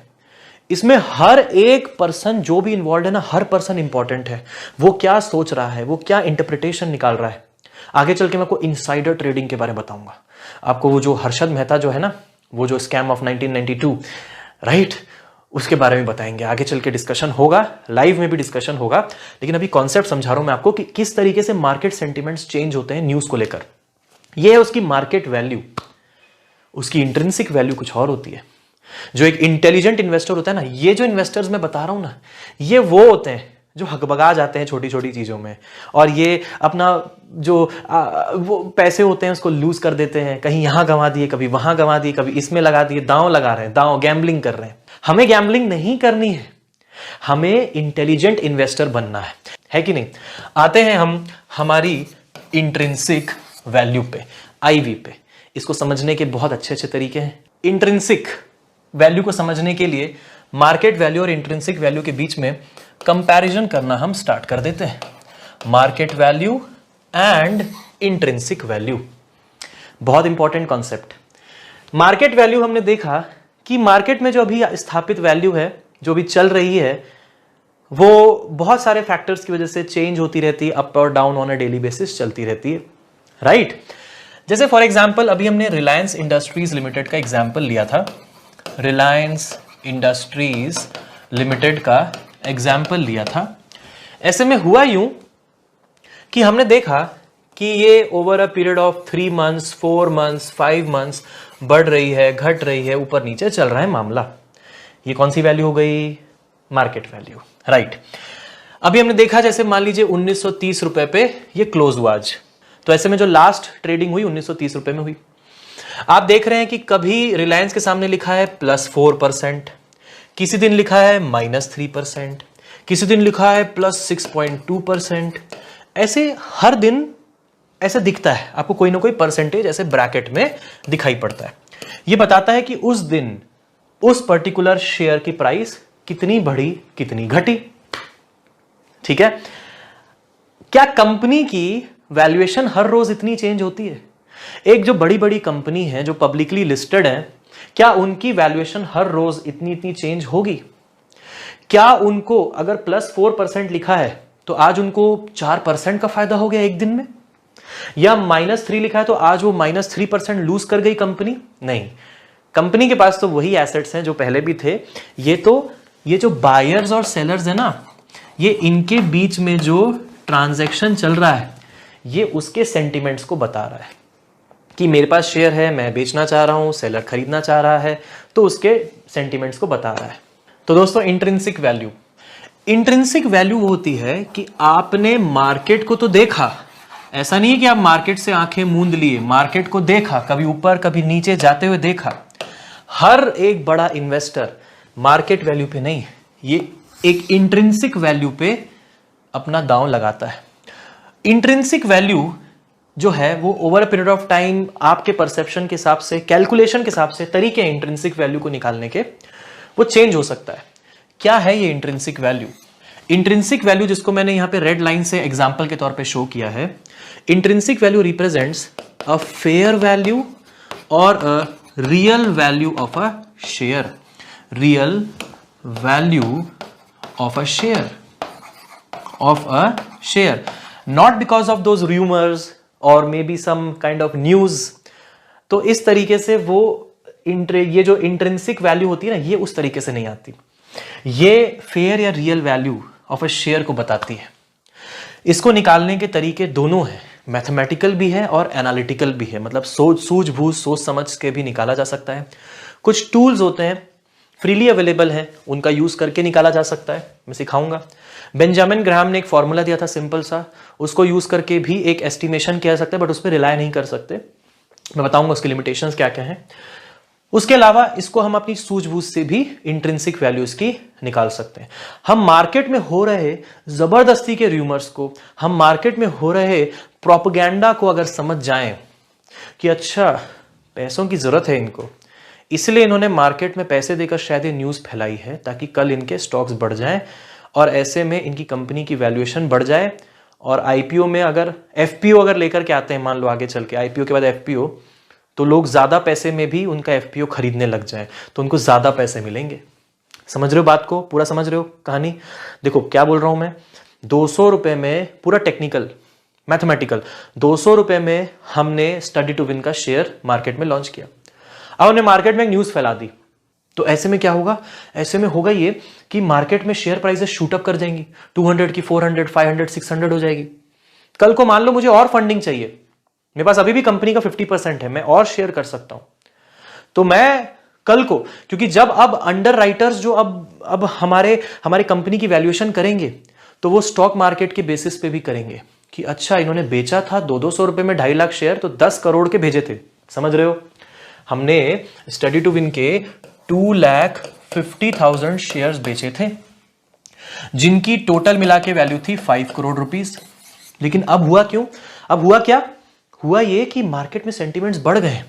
इसमें हर एक पर्सन जो भी इन्वॉल्व है ना, हर पर्सन इंपॉर्टेंट है, वो क्या सोच रहा है, वो क्या इंटरप्रिटेशन निकाल रहा है। आगे चल के मैं आपको इनसाइडर ट्रेडिंग के बारे में बताऊंगा, आपको वो जो हर्षद मेहता जो है ना, वो जो स्कैम ऑफ 1992, राइट, उसके बारे में बताएंगे। आगे चल के डिस्कशन होगा, लाइव में भी डिस्कशन होगा, लेकिन अभी कॉन्सेप्ट समझा रहा हूं मैं आपको कि किस तरीके से मार्केट सेंटिमेंट्स चेंज होते हैं न्यूज को लेकर। ये है उसकी मार्केट वैल्यू, उसकी इंट्रिंसिक वैल्यू कुछ और होती है। जो एक इंटेलिजेंट इन्वेस्टर होता है ना, ये जो इन्वेस्टर्स मैं बता रहा हूं ना, ये वो होते हैं जो हकबगा जाते हैं छोटी छोटी चीजों में, और ये अपना जो वो पैसे होते हैं उसको लूज कर देते हैं, कहीं यहां गंवा दिए, कभी वहां गंवा दिए, कभी इसमें लगा दिए, दांव लगा रहे हैं, दांव गैम्बलिंग कर रहे हैं। हमें गैम्बलिंग नहीं करनी है, हमें इंटेलिजेंट इन्वेस्टर बनना है कि नहीं। आते हैं हम हमारी इंट्रिंसिक वैल्यू पे, आईवी पे। इसको समझने के बहुत अच्छे अच्छे तरीके हैं। इंट्रिंसिक वैल्यू को समझने के लिए मार्केट वैल्यू और इंट्रिंसिक वैल्यू के बीच में कंपैरिजन करना हम स्टार्ट कर देते हैं। Market value and intrinsic value, बहुत इंपॉर्टेंट कॉन्सेप्ट। मार्केट वैल्यू हमने देखा कि मार्केट में जो अभी स्थापित वैल्यू है, जो भी चल रही है, वो बहुत सारे फैक्टर्स की वजह से चेंज होती रहती है, अप और down on a daily basis चलती रहती है, राइट। जैसे फॉर एग्जांपल अभी हमने रिलायंस इंडस्ट्रीज लिमिटेड का एग्जांपल लिया था, रिलायंस इंडस्ट्रीज लिमिटेड का एग्जाम्पल लिया था। ऐसे में हुआ यूं कि हमने देखा कि ये over a period of 3 months, 4 months, 5 months बढ़ रही है, घट रही है, ऊपर नीचे चल रहा है मामला। ये कौन सी वैल्यू हो गई, मार्केट वैल्यू, राइट। अभी हमने देखा जैसे मान लीजिए 1930 रुपए पे ये क्लोज हुआ आज, तो ऐसे में जो लास्ट ट्रेडिंग हुई 1930 रुपए में हुई। आप देख रहे हैं कि कभी रिलायंस के सामने लिखा है +4%, किसी दिन लिखा है -3%, किसी दिन लिखा है +6.2%। ऐसे हर दिन ऐसे दिखता है आपको, कोई ना कोई परसेंटेज ऐसे ब्रैकेट में दिखाई पड़ता है। यह बताता है कि उस दिन उस पर्टिकुलर शेयर की प्राइस कितनी बढ़ी, कितनी घटी, ठीक है। क्या कंपनी की वैल्यूएशन हर रोज इतनी चेंज होती है? एक जो बड़ी बड़ी कंपनी है, जो पब्लिकली लिस्टेड है, क्या उनकी वैल्यूएशन हर रोज इतनी इतनी चेंज होगी? क्या उनको अगर +4% लिखा है तो आज उनको 4% का फायदा हो गया एक दिन में, या -3 लिखा है तो आज वो -3% लूज कर गई कंपनी? नहीं, कंपनी के पास तो वही एसेट्स हैं जो पहले भी थे। ये जो बायर्स और सेलर्स है ना, ये इनके बीच में जो ट्रांजैक्शन चल रहा है, ये उसके सेंटिमेंट्स को बता रहा है कि मेरे पास शेयर है, मैं बेचना चाह रहा हूं, सेलर खरीदना चाह रहा है, तो उसके सेंटिमेंट्स को बता रहा है। तो दोस्तों, इंट्रिंसिक वैल्यू वो होती है कि आपने मार्केट को तो देखा, ऐसा नहीं है कि आप मार्केट से आंखें मूंद लिए, मार्केट को देखा, कभी ऊपर कभी नीचे जाते हुए देखा। हर एक बड़ा इन्वेस्टर मार्केट वैल्यू पे नहीं, ये एक इंट्रिंसिक वैल्यू पे अपना दांव लगाता है। इंट्रिंसिक वैल्यू जो है वो over a period of time आपके परसेप्शन के हिसाब से, कैलकुलेशन के हिसाब से, तरीके इंट्रिंसिक वैल्यू को निकालने के, वो चेंज हो सकता है। क्या है ये इंट्रिंसिक वैल्यू? इंट्रिंसिक वैल्यू, जिसको मैंने यहां पे रेड लाइन से एग्जांपल के तौर पे शो किया है, intrinsic value represents a fair value और a real value of a share. Real value of a share, not because of those rumours और may be some kind of news. तो इस तरीके से वो ये जो इंट्रिंसिक वैल्यू होती है ना, ये उस तरीके से नहीं आती। ये फेयर या real value of a share को बताती है। इसको निकालने के तरीके दोनों हैं, मैथमेटिकल भी है और एनालिटिकल भी है, मतलब सूझबूझ सोच समझ के भी निकाला जा सकता है। कुछ टूल्स होते हैं फ्रीली अवेलेबल हैं, उनका यूज करके निकाला जा सकता है, मैं सिखाऊंगा। बेंजामिन ग्राहम ने एक फॉर्मूला दिया था सिंपल सा, उसको यूज करके भी एक एस्टिमेशन किया जा सकता है, बट उस पर रिलाय नहीं कर सकते, मैं बताऊंगा उसके लिमिटेशंस क्या क्या हैं। उसके अलावा इसको हम अपनी सूझबूझ से भी इंट्रिंसिक वैल्यूज की निकाल सकते हैं। हम मार्केट में हो रहे जबरदस्ती के रूमर्स को, हम मार्केट में हो रहे प्रोपेगेंडा को अगर समझ जाएं कि अच्छा पैसों की जरूरत है इनको, इसलिए इन्होंने मार्केट में पैसे देकर शायद ये न्यूज फैलाई है ताकि कल इनके स्टॉक्स बढ़ जाएं और ऐसे में इनकी कंपनी की वैल्यूएशन बढ़ जाए, और आईपीओ में अगर एफपीओ अगर लेकर के आते हैं, मान लो आगे चल के आईपीओ के बाद एफपीओ, तो लोग ज्यादा पैसे में भी उनका एफपीओ खरीदने लग जाए तो उनको ज्यादा पैसे मिलेंगे। समझ रहे हो बात को, पूरा समझ रहे हो कहानी? देखो क्या बोल रहा हूं मैं, 200 रुपए में, पूरा टेक्निकल मैथमेटिकल, 200 रुपए में हमने स्टडी टू विन का शेयर मार्केट में लॉन्च किया। अब हमने मार्केट में एक न्यूज फैला दी, तो ऐसे में क्या होगा, ऐसे में होगा ये कि मार्केट में शेयर प्राइसेस शूट अप कर जाएंगी, 200 की 400, 500, 600 हो जाएगी। कल को मान लो मुझे और फंडिंग चाहिए, मेरे पास अभी भी कंपनी का 50% है, मैं और शेयर कर सकता हूं, तो मैं कल को, क्योंकि जब अब अंडर राइटर्स जो अब हमारे कंपनी की वैल्यूएशन करेंगे, तो वो स्टॉक मार्केट के बेसिस पे भी करेंगे कि अच्छा इन्होंने बेचा था 200 रुपए में 2.5 लाख शेयर, तो 10 करोड़ के भेजे थे। समझ रहे हो? हमने स्टडी टू विन के 2,50,000 शेयर्स बेचे थे, जिनकी टोटल मिला के वैल्यू थी 5 करोड़ रुपीस। लेकिन अब हुआ क्यों? अब हुआ क्या? हुआ ये कि मार्केट में सेंटिमेंट्स बढ़ गए।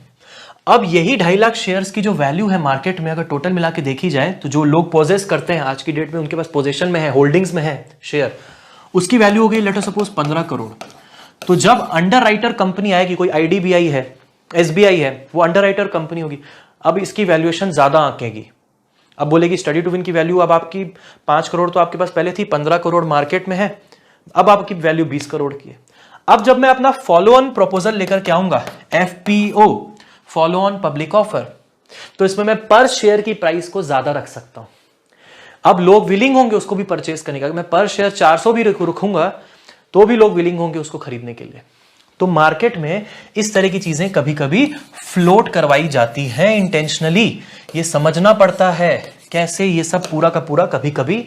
अब यही 2.5 लाख शेयर्स की जो वैल्यू है मार्केट में, अगर टोटल मिला के देखी जाए, तो जो लोग पोजेस करते हैं आज की डेट में, उनके पास पोजीशन में है, होल्डिंग्स में है शेयर, उसकी वैल्यू हो गई लेट अस सपोज 15 करोड़। तो जब अंडर राइटर कंपनी आएगी, कोई आईडीबीआई है, एसबीआई है, वो अंडर राइटर कंपनी होगी, अब इसकी वैल्यूएशन ज्यादा आंकेगी। अब बोलेगी स्टडी टू विन की वैल्यू अब आपकी 5 करोड़ तो आपके पास पहले थी, 15 करोड़ मार्केट में है, अब आपकी वैल्यू 20 करोड़ की है। अब जब मैं अपना फॉलो ऑन प्रपोजल लेकर के आऊंगा, FPO, follow on public offer, तो इसमें मैं पर शेयर की प्राइस को ज्यादा रख सकता हूं। अब लोग विलिंग होंगे उसको भी परचेज करने का, मैं पर शेयर 400 भी रखूंगा तो भी लोग विलिंग होंगे उसको खरीदने के लिए। तो मार्केट में इस तरह की चीजें कभी कभी फ्लोट करवाई जाती हैं इंटेंशनली, ये समझना पड़ता है कैसे ये सब पूरा का पूरा कभी कभी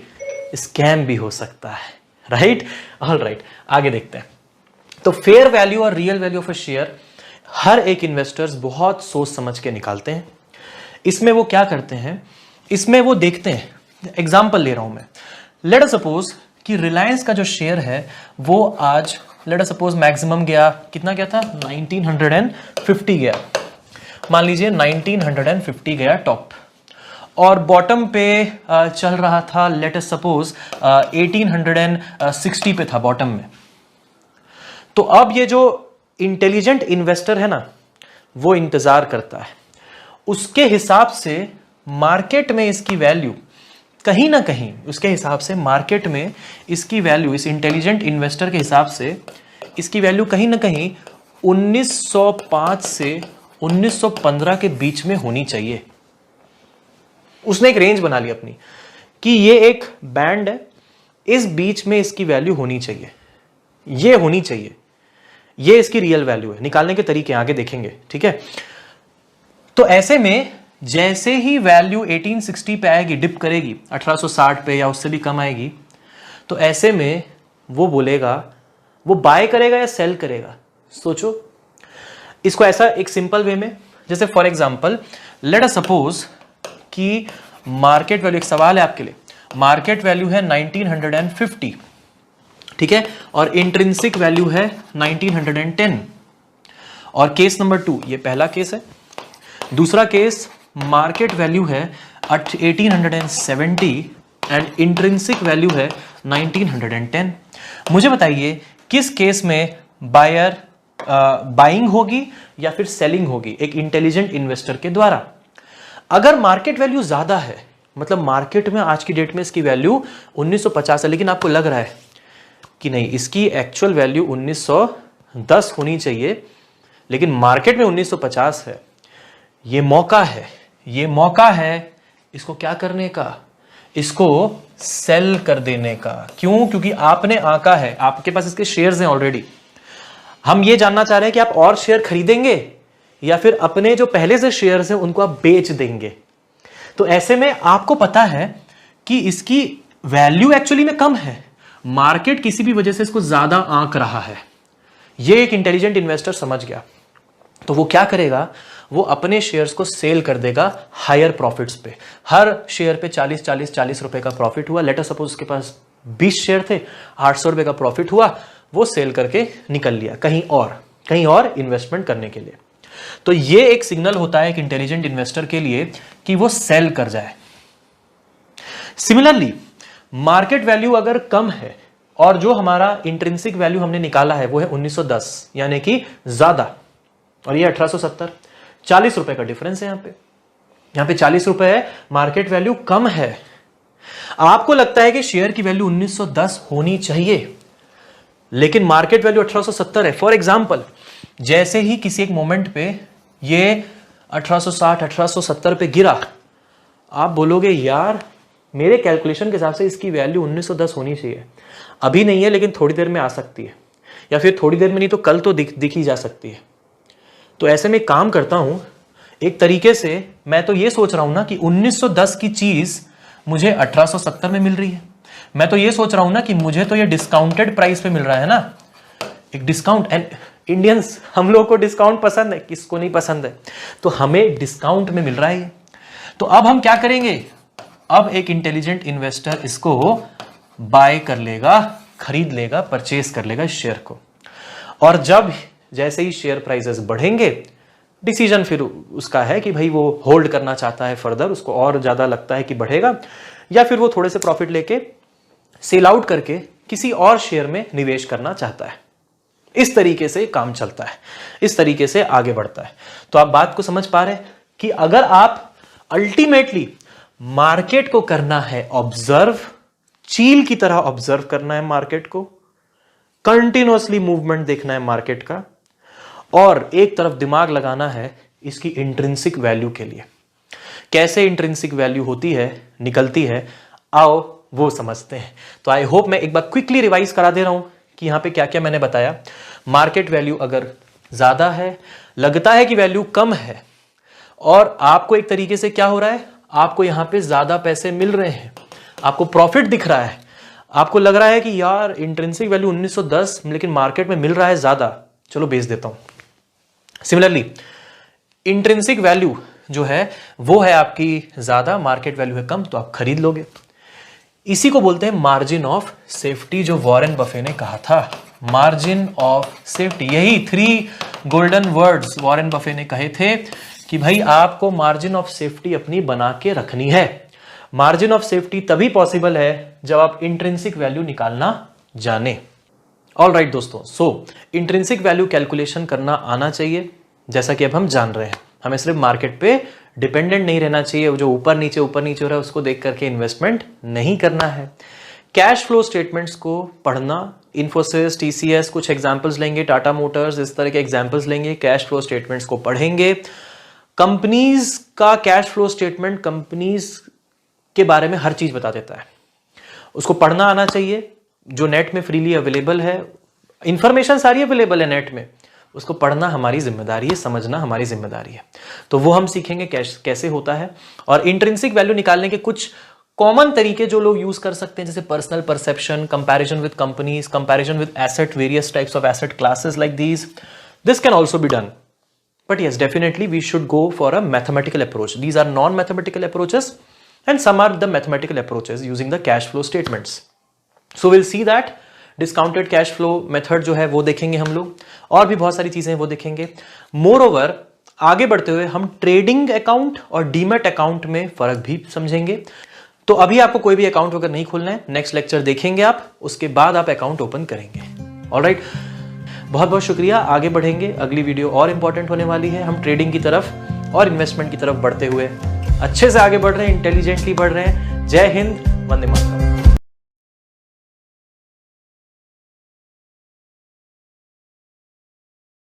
स्कैम भी हो सकता है। राइट? ऑल राइट, आगे देखते हैं। तो फेयर वैल्यू और real value of a share हर एक इन्वेस्टर्स बहुत सोच समझ के निकालते हैं। इसमें वो क्या करते हैं, इसमें वो देखते हैं, एग्जांपल ले रहा हूं मैं, लेट अस सपोज कि रिलायंस का जो शेयर है वो आज लेट अस सपोज मैक्सिमम गया, कितना गया था, 1950 गया, मान लीजिए 1950 गया टॉप, और बॉटम पे चल रहा था लेट अस सपोज 1860 पे था बॉटम में। तो अब ये जो इंटेलिजेंट इन्वेस्टर है ना, वो इंतजार करता है, उसके हिसाब से मार्केट में इसकी वैल्यू कहीं ना कहीं, उसके हिसाब से मार्केट में इसकी वैल्यू, इस इंटेलिजेंट इन्वेस्टर के हिसाब से इसकी वैल्यू कहीं ना कहीं 1905 से 1915 के बीच में होनी चाहिए। उसने एक रेंज बना ली अपनी कि ये एक बैंड है, इस बीच में इसकी वैल्यू होनी चाहिए, ये होनी चाहिए, ये इसकी रियल वैल्यू है। निकालने के तरीके आगे देखेंगे, ठीक है? तो ऐसे में जैसे ही वैल्यू 1860 पे आएगी, डिप करेगी 1860 पे या उससे भी कम आएगी, तो ऐसे में वो बोलेगा, वो बाय करेगा या सेल करेगा। सोचो इसको ऐसा एक सिंपल वे में, जैसे for example let us suppose कि मार्केट वैल्यू, एक सवाल है आपके लिए, मार्केट वैल्यू है 1950, ठीक है, और इंट्रिंसिक वैल्यू है 1910, और केस नंबर 2, ये पहला केस है। दूसरा केस, मार्केट वैल्यू है 1870 एंड इंट्रिंसिक वैल्यू है 1910। मुझे बताइए किस केस में बायर बाइंग होगी या फिर सेलिंग होगी एक इंटेलिजेंट इन्वेस्टर के द्वारा। अगर मार्केट वैल्यू ज्यादा है, मतलब मार्केट में आज की डेट में इसकी वैल्यू 1950 है, लेकिन आपको लग रहा है कि नहीं इसकी एक्चुअल वैल्यू 1910 होनी चाहिए, लेकिन मार्केट में 1950 है, ये मौका है, ये मौका है इसको क्या करने का, इसको सेल कर देने का। क्यों? क्योंकि आपने आंका है, आपके पास इसके शेयर्स हैं ऑलरेडी। हम ये जानना चाह रहे हैं कि आप और शेयर खरीदेंगे या फिर अपने जो पहले से शेयर्स हैं उनको आप बेच देंगे। तो ऐसे में आपको पता है कि इसकी वैल्यू एक्चुअली में कम है, मार्केट किसी भी वजह से इसको ज्यादा आंक रहा है। ये एक इंटेलिजेंट इन्वेस्टर समझ गया, तो वो क्या करेगा, वो अपने शेयर्स को सेल कर देगा हायर प्रॉफिट्स पे। हर शेयर पे 40 रुपए का प्रॉफिट हुआ। लेट अस सपोज उसके पास 20 शेयर थे, 800 रुपए का प्रॉफिट हुआ, वो सेल करके निकल लिया कहीं और इन्वेस्टमेंट करने के लिए। तो ये एक सिग्नल होता है एक इंटेलिजेंट इन्वेस्टर के लिए कि वो सेल कर जाए। सिमिलरली मार्केट वैल्यू अगर कम है और जो हमारा इंट्रिंसिक वैल्यू हमने निकाला है वो है 1910 यानी कि ज्यादा, और ये 1870, 40 रुपए का डिफरेंस है। यहां पे 40 रुपए है, मार्केट वैल्यू कम है। आपको लगता है कि शेयर की वैल्यू 1910 होनी चाहिए, लेकिन मार्केट वैल्यू 1870 है। फॉर एग्जाम्पल, जैसे ही किसी एक मोमेंट पे ये 1860 1870 पे गिरा, आप बोलोगे यार मेरे कैलकुलेशन के हिसाब से इसकी वैल्यू 1910 होनी चाहिए। अभी नहीं है लेकिन थोड़ी देर में आ सकती है, या फिर थोड़ी देर में नहीं तो कल तो दिख ही जा सकती है। तो ऐसे में काम करता हूं, एक तरीके से मैं तो ये सोच रहा हूं ना कि 1910 की चीज मुझे 1870 में मिल रही है। मैं तो ये सोच रहा हूं ना कि मुझे तो ये डिस्काउंटेड प्राइस पे मिल रहा है ना, एक डिस्काउंट। एंड इंडियंस, हम लोगों को डिस्काउंट पसंद है, किसको नहीं पसंद है, तो हमें डिस्काउंट में मिल रहा है। तो अब हम क्या करेंगे, अब एक इंटेलिजेंट इन्वेस्टर इसको बाय कर लेगा, खरीद लेगा, परचेज कर लेगा इस शेयर को। और जब जैसे ही शेयर प्राइसेस बढ़ेंगे, डिसीजन फिर उसका है कि भाई वो होल्ड करना चाहता है फर्दर, उसको और ज्यादा लगता है कि बढ़ेगा, या फिर वो थोड़े से प्रॉफिट लेके सेल आउट करके किसी और शेयर में निवेश करना चाहता है। इस तरीके से काम चलता है, इस तरीके से आगे बढ़ता है। तो आप बात को समझ पा रहे हैं कि अगर आप अल्टीमेटली मार्केट को करना है ऑब्जर्व, चील की तरह ऑब्जर्व करना है मार्केट को, कंटिन्यूअसली मूवमेंट देखना है मार्केट का, और एक तरफ दिमाग लगाना है इसकी इंट्रिंसिक वैल्यू के लिए। कैसे इंट्रिंसिक वैल्यू होती है, निकलती है, आओ वो समझते हैं। तो आई होप मैं एक बार क्विकली रिवाइज करा दे रहा हूं कि यहां पे क्या क्या मैंने बताया। मार्केट वैल्यू अगर ज्यादा है, लगता है कि वैल्यू कम है, और आपको एक तरीके से क्या हो रहा है, आपको यहां पे ज्यादा पैसे मिल रहे हैं, आपको प्रॉफिट दिख रहा है, आपको लग रहा है कि यार इंट्रिंसिक वैल्यू 1910 लेकिन मार्केट में मिल रहा है ज्यादा, चलो बेच देता हूं। सिमिलरली इंट्रिंसिक वैल्यू जो है वो है आपकी ज्यादा, मार्केट वैल्यू है कम, तो आप खरीद लोगे। इसी को बोलते हैं मार्जिन ऑफ सेफ्टी, जो वॉरेन बफे ने कहा था, मार्जिन ऑफ सेफ्टी। यही 3 गोल्डन वर्ड्स वॉरेन बफे ने कहे थे कि भाई आपको मार्जिन ऑफ सेफ्टी अपनी बना के रखनी है। मार्जिन ऑफ सेफ्टी तभी पॉसिबल है जब आप इंट्रिंसिक वैल्यू निकालना जाने। ऑल राइट दोस्तों, सो इंट्रिंसिक वैल्यू कैलकुलेशन करना आना चाहिए, जैसा कि अब हम जान रहे हैं। हमें सिर्फ मार्केट पे डिपेंडेंट नहीं रहना चाहिए, जो ऊपर नीचे हो रहा है उसको देख करके इन्वेस्टमेंट नहीं करना है। कैश फ्लो स्टेटमेंट्स को पढ़ना, इन्फोसिस, टीसीएस, कुछ एग्जांपल्स लेंगे, टाटा मोटर्स, इस तरह के एग्जांपल्स लेंगे, कैश फ्लो स्टेटमेंट्स को पढ़ेंगे। कंपनीज का कैश फ्लो स्टेटमेंट कंपनीज के बारे में हर चीज बता देता है, उसको पढ़ना आना चाहिए, जो नेट में फ्रीली अवेलेबल है। इंफॉर्मेशन सारी अवेलेबल है नेट में, उसको पढ़ना हमारी जिम्मेदारी है, समझना हमारी जिम्मेदारी है। तो वो हम सीखेंगे कैसे होता है। और इंट्रिंसिक वैल्यू निकालने के कुछ कॉमन तरीके जो लोग यूज कर सकते हैं, जैसे personal perception, comparison with companies, comparison with asset, various types of asset classes like this can also be done, but yes, definitely we should go for a mathematical approach. These are non-mathematical approaches and some are the mathematical approaches using the cash flow statements. So we'll see that discounted cash flow method जो है वो देखेंगे हम लोग, और भी बहुत सारी चीजें वो देखेंगे। Moreover, आगे बढ़ते हुए हम ट्रेडिंग अकाउंट और डीमैट अकाउंट में फर्क भी समझेंगे। तो अभी आपको कोई भी अकाउंट वगैरह नहीं खोलना है, नेक्स्ट लेक्चर देखेंगे आप, उसके बाद आप अकाउंट ओपन करेंगे। ऑलराइट, बहुत बहुत शुक्रिया। आगे बढ़ेंगे, अगली वीडियो और इंपॉर्टेंट होने वाली है। हम ट्रेडिंग की तरफ और इन्वेस्टमेंट की तरफ बढ़ते हुए अच्छे से आगे बढ़ रहे हैं, इंटेलिजेंटली बढ़ रहे हैं। जय हिंद, वंदे मातरम।